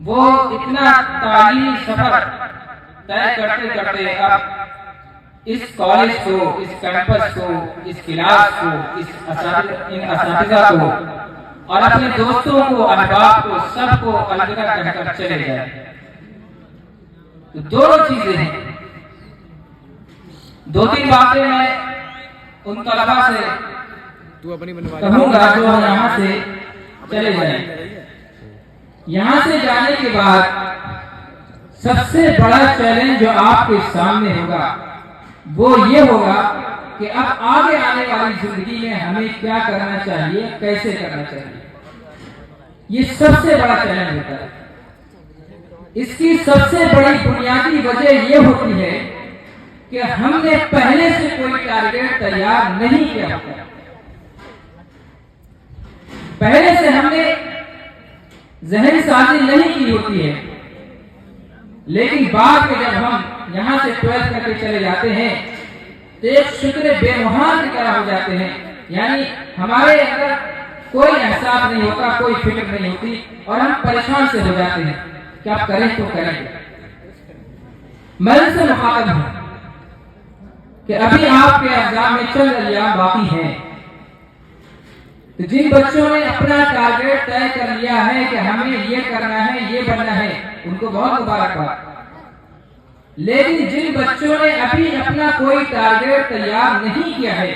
وہ اتنا تعلیمی سفر طے کرتے کرتے اب اس کالج کو، اس کیمپس کو، اس کلاس کو، ان اساتذہ کو اور اپنے دوستوں کو، احباب کو، سب کو الوداع کہہ کر چلے جائے. تو دونوں چیزیں ہیں. دو تین باتیں میں ان طلباء سے کہوں گا جو یہاں سے چلے جائیں. یہاں سے جانے کے بعد سب سے بڑا چیلنج جو آپ کے سامنے ہوگا وہ یہ ہوگا کہ اب آگے آنے والی زندگی میں ہمیں کیا کرنا چاہیے، کیسے کرنا چاہیے. یہ سب سے بڑا چیلنج ہوتا ہے. اس کی سب سے بڑی بنیادی وجہ یہ ہوتی ہے کہ ہم نے پہلے سے کوئی ٹارگیٹ تیار نہیں کیا ہوتا. پہلے سے ہم نے ذہن سازی نہیں کی ہوتی ہے. لیکن بعد میں جب ہم یہاں سے 12 کر کے چلے جاتے ہیں تو ایک شکر بے مہار کی طرح ہو جاتے ہیں. یعنی ہمارے اندر کوئی احساس نہیں ہوتا، کوئی فکر نہیں ہوتی اور ہم پریشان سے ہو جاتے ہیں کہ آپ کریں تو کریں. میں ان سے مخاطب ہوں کہ ابھی آپ کے ایگزام میں چند ایام باقی ہیں. تو جن بچوں نے اپنا ٹارگیٹ طے کر لیا ہے کہ ہمیں یہ کرنا ہے، یہ بننا ہے، ان کو بہت مبارکباد. لیکن جن بچوں نے ابھی اپنا کوئی ٹارگیٹ تیار نہیں کیا ہے،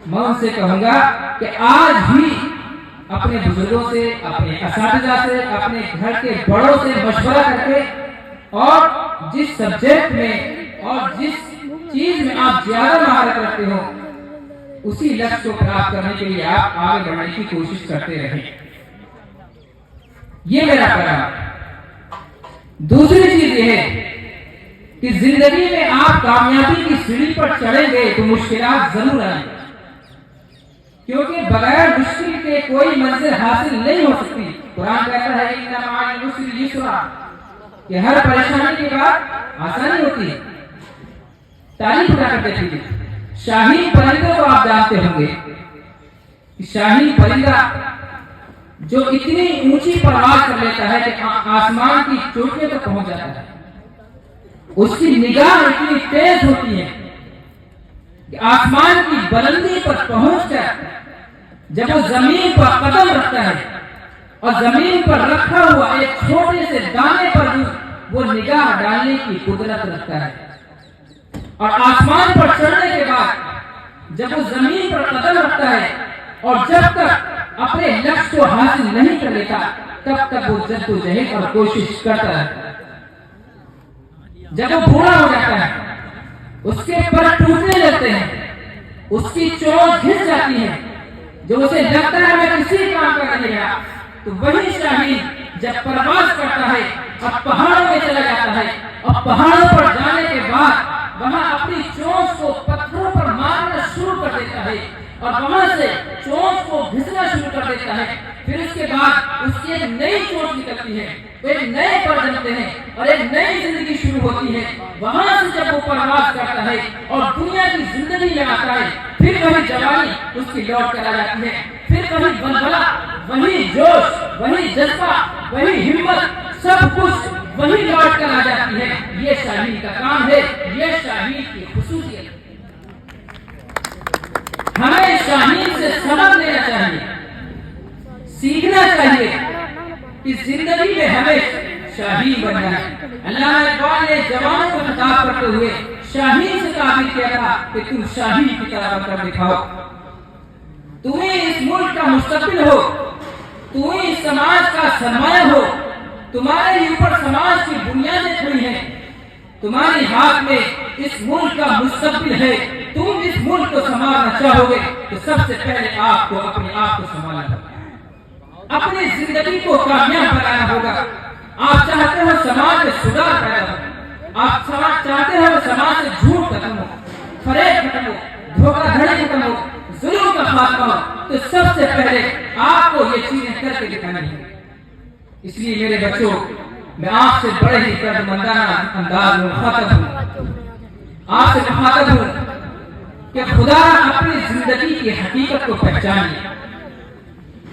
میں ان سے کہوں گا کہ آج ہی اپنے بزرگوں سے، اپنے اساتذہ سے، اپنے گھر کے بڑوں سے مشورہ کر کے اور جس سبجیکٹ میں اور جس چیز میں آپ زیادہ مہارت رکھتے ہو اسی لکش کو پراپت کرنے کے لیے آپ آگے بڑھنے کی کوشش کرتے رہیں. یہ میرا پیغام. دوسری چیز یہ ہے کہ زندگی میں آپ کامیابی کی سیڑھی پر چڑھیں گے تو مشکلات ضرور آئیں گے، کیونکہ بغیر مشکل کے کوئی منزل حاصل نہیں ہو سکتی. قرآن کہتا ہے ان مع العسر یسرا کہ ہر پریشانی کے بعد آسانی ہوتی ہے. تعریف کیا کرتے تھے. شاہین پرندوں کو آپ جانتے ہوں گے. شاہین پرندہ جو اتنی اونچی پرواز کر لیتا ہے کہ آسمان کی چوٹیوں تک پہنچ جاتا ہے. اس کی نگاہ اتنی تیز ہوتی ہے کہ آسمان کی بلندی پر پہنچ کر جب وہ زمین پر قدم رکھتا ہے اور زمین پر رکھا ہوا ایک چھوٹے سے دانے پر وہ نگاہ ڈالنے کی قدرت رکھتا ہے. اور آسمان پر چڑھنے کے بعد جب وہ زمین پر قدم رکھتا ہے اور جب تک اپنے لکش کو حاصل نہیں کر لیتا تب تک وہ جدوجہد اور کوشش کرتا رہتا ہے. جب وہ بوڑھا ہو جاتا ہے، اس کے پر ٹوٹنے لگتے ہیں، اس کی چوٹ گھس جاتی ہے، جو اسے لگتا ہے میں کسی کام کا نہیں رہا، تو وہی شاہین جب پرواز کرتا ہے اور پہاڑوں میں چلا جاتا ہے اور پہاڑوں پر جانے کے بعد وہاں اپنی چونچ کو پتھروں پر مارنا شروع کر دیتا ہے اور وہاں سے چونچ کو گھسنا شروع کر دیتا ہے. پھر اس کے بعد اس کی ایک نئی چونچ نکلتی ہے، ایک نئے پر جمتے ہیں اور ایک نئی زندگی شروع ہوتی ہے. وہاں سے جب وہ پرواز کرتا ہے اور دنیا کی زندگی میں آتا ہے پھر وہی جوانی اس کی لوٹ کر آ جاتی ہے. پھر وہی بلبلا، وہی جوش، وہی جذبہ، وہی ہمت، سب کچھ وہی لوٹ کر آ جاتی ہے. یہ شاہین کا کام ہے، یہ شاہین کی خصوصیت ہے. ہمیں شاہین سے سبق لینا چاہیے، سیکھنا چاہیے کہ زندگی میں ہمیں شاہین بننا ہے. علامہ اقبال نے جوان کو خطاب کرتے ہوئے شاہین سے تعبیر کیا تھا کہ تم شاہین کی طرح بن کر دکھاؤ. تمہیں اس ملک کا مستقبل ہو، تمہیں اس سماج کا سرمایہ ہو، تمہارے اوپر سماج کی بنیادیں کھڑی ہیں، تمہارے ہاتھ میں اس ملک کا مستقبل ہے. تم اس ملک کو سنبھالنا چاہو گے تو سب سے پہلے آپ کو اپنے آپ کو سنبھالنا ہوگا، اپنی زندگی کو کامیاب بنانا ہوگا. آپ چاہتے ہو سماج میں سدھار پیدا ہو، آپ چاہتے ہو سماج سے جھوٹ ختم ہو، فریب ختم ہو، دھوکہ دھڑی ختم ہو، ظلم کا خاتمہ ہو، تو سب سے پہلے آپ کو یہ چیزیں کر کے دکھانی ہے. اس لیے میرے بچوں، میں آپ سے بڑے ہی دردمندانہ انداز میں مخاطب ہوں، آپ سے مخاطب ہوں کہ خدا اپنی زندگی کی حقیقت کو پہچانیے.